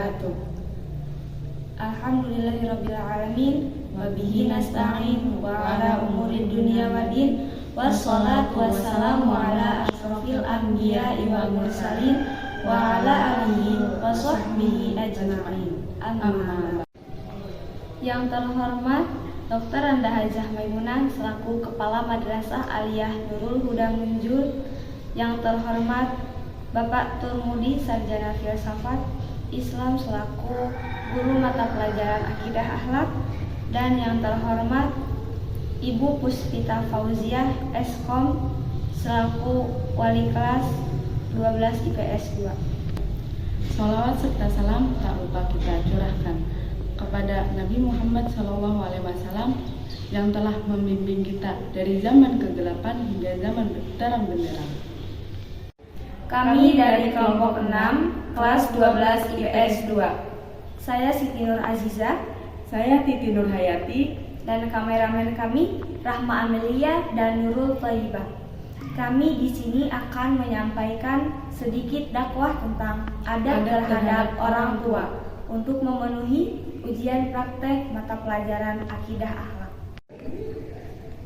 wabarakatuh. Alhamdulillahirrabbilalamin. Wabihi nasta'in wa ala umuri dunia waddin. Wassalatu wassalamu ala asrofil anbiya'i wal mursalin wa ala alihi wa sahbihi ajma'in. Amin. Yang terhormat Dr. Randa Hajah Maimunah selaku Kepala Madrasah Aliyah Nurul Huda Munjul. Yang terhormat Bapak Turmudi Sarjana Filsafat Islam selaku Guru Mata Pelajaran Akidah Akhlak. Dan yang terhormat Ibu Puspita Fauziah Eskom selaku Wali Kelas 12 IPS 2. Salawat serta salam tak lupa kita curahkan kepada Nabi Muhammad SAW yang telah membimbing kita dari zaman kegelapan hingga zaman terang benderang. Kami dari kelompok 6, kelas 12 IPS 2. Saya Siti Nur Aziza, Saya Titi Nur Hayati, dan kameramen kami Rahma Amelia dan Nurul Thaibah. Kami di sini akan menyampaikan sedikit dakwah tentang adab terhadap orang tua untuk memenuhi ujian praktek mata pelajaran akidah akhlak.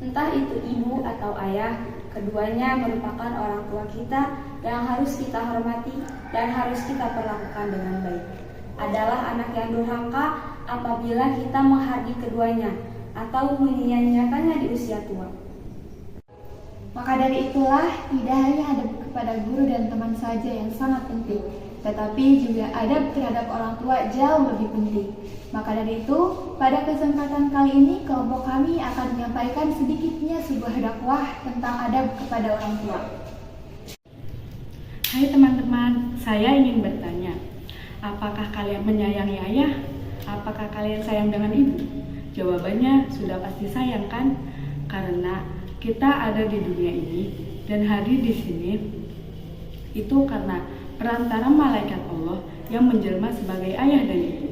Entah itu ibu atau ayah, keduanya merupakan orang tua kita yang harus kita hormati dan harus kita perlakukan dengan baik. Adalah anak yang durhaka apabila kita menghargai keduanya atau menyia-nyiakannya di usia tua. Maka dari itulah tidak hanya adab kepada guru dan teman saja yang sangat penting, tetapi juga adab terhadap orang tua jauh lebih penting. Maka dari itu, pada kesempatan kali ini kelompok kami akan menyampaikan sedikitnya sebuah dakwah tentang adab kepada orang tua. Hai teman-teman, saya ingin bertanya, apakah kalian menyayangi ayah? Apakah kalian sayang dengan ibu? Jawabannya sudah pasti sayang kan? Karena kita ada di dunia ini dan hadir di sini itu karena perantara malaikat Allah yang menjelma sebagai ayah dan ibu.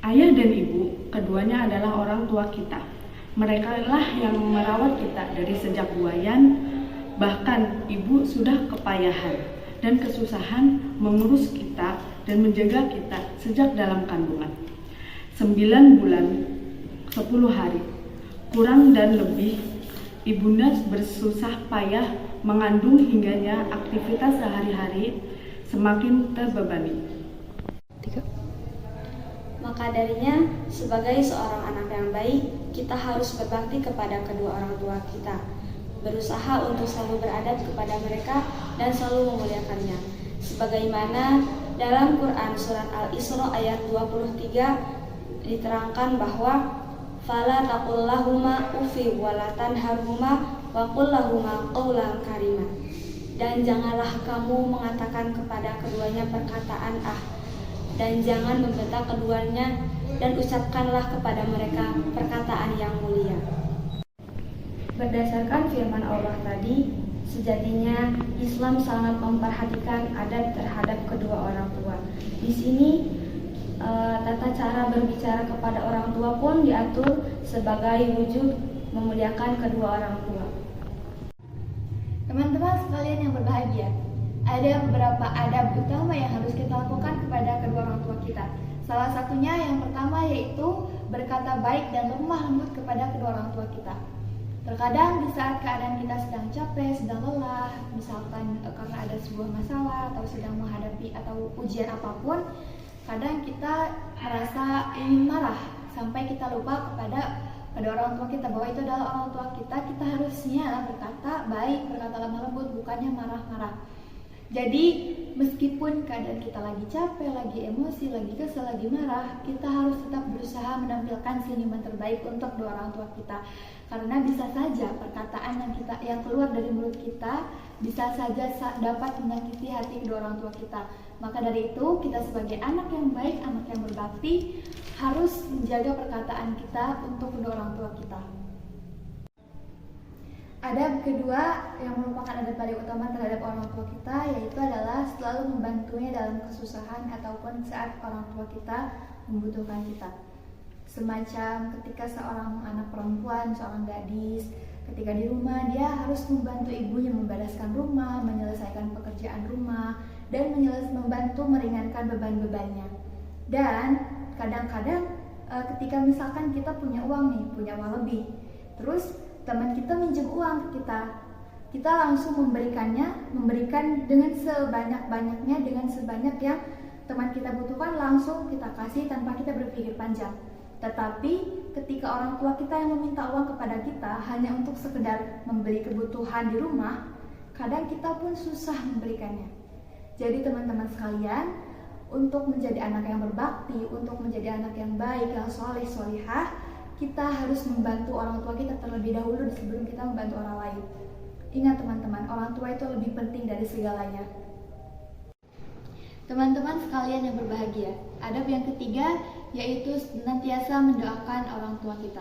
Ayah dan ibu keduanya adalah orang tua kita. Mereka lah yang merawat kita dari sejak buayan. Bahkan ibu sudah kepayahan dan kesusahan mengurus kita dan menjaga kita sejak dalam kandungan 9 bulan 10 hari kurang dan lebih. Ibunda bersusah payah mengandung hingganya aktivitas sehari-hari semakin terbebani. Maka darinya, sebagai seorang anak yang baik, kita harus berbakti kepada kedua orang tua kita, berusaha untuk selalu beradab kepada mereka dan selalu memuliakannya. Sebagaimana dalam Quran surat Al-Isra ayat 23 diterangkan bahwa fala taqul lahuma uffi wa la tanharhuma wa qul lahuma qawlan karima. Dan janganlah kamu mengatakan kepada keduanya perkataan dan jangan membentak keduanya, dan ucapkanlah kepada mereka perkataan yang mulia. Berdasarkan firman Allah tadi, sejatinya Islam sangat memperhatikan adab terhadap kedua orang tua. Di sini tata cara berbicara kepada orang tua pun diatur sebagai wujud memuliakan kedua orang tua. Teman-teman sekalian yang berbahagia, ada beberapa adab utama yang harus kita lakukan kepada kedua orang tua kita. Salah satunya yang pertama yaitu berkata baik dan lemah lembut kepada kedua orang tua kita. Terkadang di saat keadaan kita sedang capek, sedang lelah, misalkan karena ada sebuah masalah atau sedang menghadapi atau ujian apapun, kadang kita merasa ingin marah sampai kita lupa kepada orang tua kita bahwa itu adalah orang tua kita. Kita harusnya berkata baik, berkata lemah lembut, bukannya marah-marah. Jadi meskipun keadaan kita lagi capek, lagi emosi, lagi kesel, lagi marah, kita harus tetap berusaha menampilkan senyuman terbaik untuk kedua orang tua kita. Karena bisa saja perkataan yang keluar dari mulut kita bisa saja dapat menyakiti hati kedua orang tua kita. Maka dari itu, kita sebagai anak yang baik, anak yang berbakti, harus menjaga perkataan kita untuk kedua orang tua kita. Adab kedua yang merupakan adab paling utama terhadap orang tua kita yaitu adalah selalu membantunya dalam kesusahan ataupun saat orang tua kita membutuhkan kita. Semacam ketika seorang anak perempuan, seorang gadis, ketika di rumah dia harus membantu ibunya membereskan rumah, menyelesaikan pekerjaan rumah, dan membantu meringankan beban-bebannya. Dan kadang-kadang ketika misalkan kita punya uang lebih, terus teman kita minjem uang ke kita langsung memberikan dengan sebanyak-banyaknya, dengan sebanyak yang teman kita butuhkan, langsung kita kasih tanpa kita berpikir panjang. Tetapi ketika orang tua kita yang meminta uang kepada kita hanya untuk sekedar membeli kebutuhan di rumah, kadang kita pun susah memberikannya. Jadi teman-teman sekalian, untuk menjadi anak yang berbakti, untuk menjadi anak yang baik, yang soleh, solihah, kita harus membantu orang tua kita terlebih dahulu sebelum kita membantu orang lain. Ingat teman-teman, orang tua itu lebih penting dari segalanya. Teman-teman sekalian yang berbahagia, adab yang ketiga yaitu senantiasa mendoakan orang tua kita.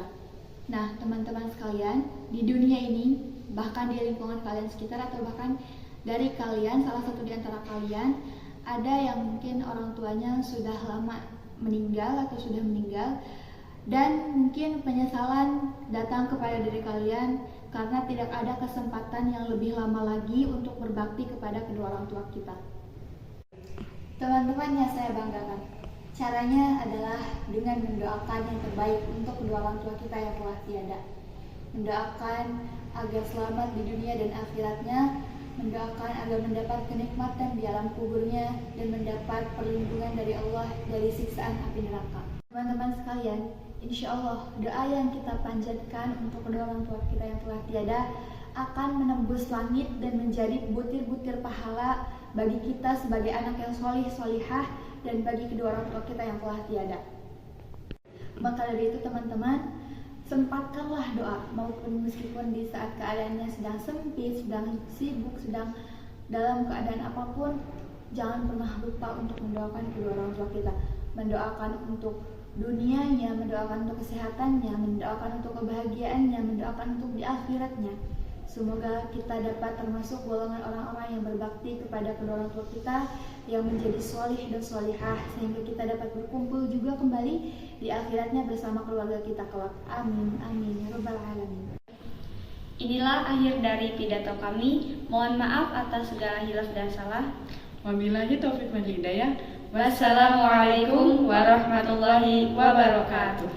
Nah, teman-teman sekalian, di dunia ini, bahkan di lingkungan kalian sekitar atau bahkan dari kalian, salah satu di antara kalian, ada yang mungkin orang tuanya sudah lama meninggal atau sudah meninggal, dan mungkin penyesalan datang kepada diri kalian karena tidak ada kesempatan yang lebih lama lagi untuk berbakti kepada kedua orang tua kita. Teman-teman yang saya banggakan, caranya adalah dengan mendoakan yang terbaik untuk kedua orang tua kita yang telah tiada. Mendoakan agar selamat di dunia dan akhiratnya, mendoakan agar mendapat kenikmatan di alam kuburnya, dan mendapat perlindungan dari Allah dari siksaan api neraka. Teman-teman sekalian, insya Allah doa yang kita panjatkan untuk kedua orang tua kita yang telah tiada akan menembus langit dan menjadi butir-butir pahala bagi kita sebagai anak yang solih, solihah, dan bagi kedua orang tua kita yang telah tiada. Maka dari itu teman-teman, sempatkanlah doa, maupun meskipun di saat keadaannya sedang sempit, sedang sibuk, sedang dalam keadaan apapun, jangan pernah lupa untuk mendoakan kedua orang tua kita. Mendoakan untuk dunianya, mendoakan untuk kesehatannya, mendoakan untuk kebahagiaannya, mendoakan untuk di akhiratnya. Semoga kita dapat termasuk golongan orang-orang yang berbakti kepada kedua orang tua kita, yang menjadi solih dan solihah, sehingga kita dapat berkumpul juga kembali di akhiratnya bersama keluarga kita kelak. Amin, amin, ya rabbal alamin. Inilah akhir dari pidato kami. Mohon maaf atas segala hilaf dan salah. Wabillahi taufiq wal hidayah. Wassalamualaikum warahmatullahi wabarakatuh.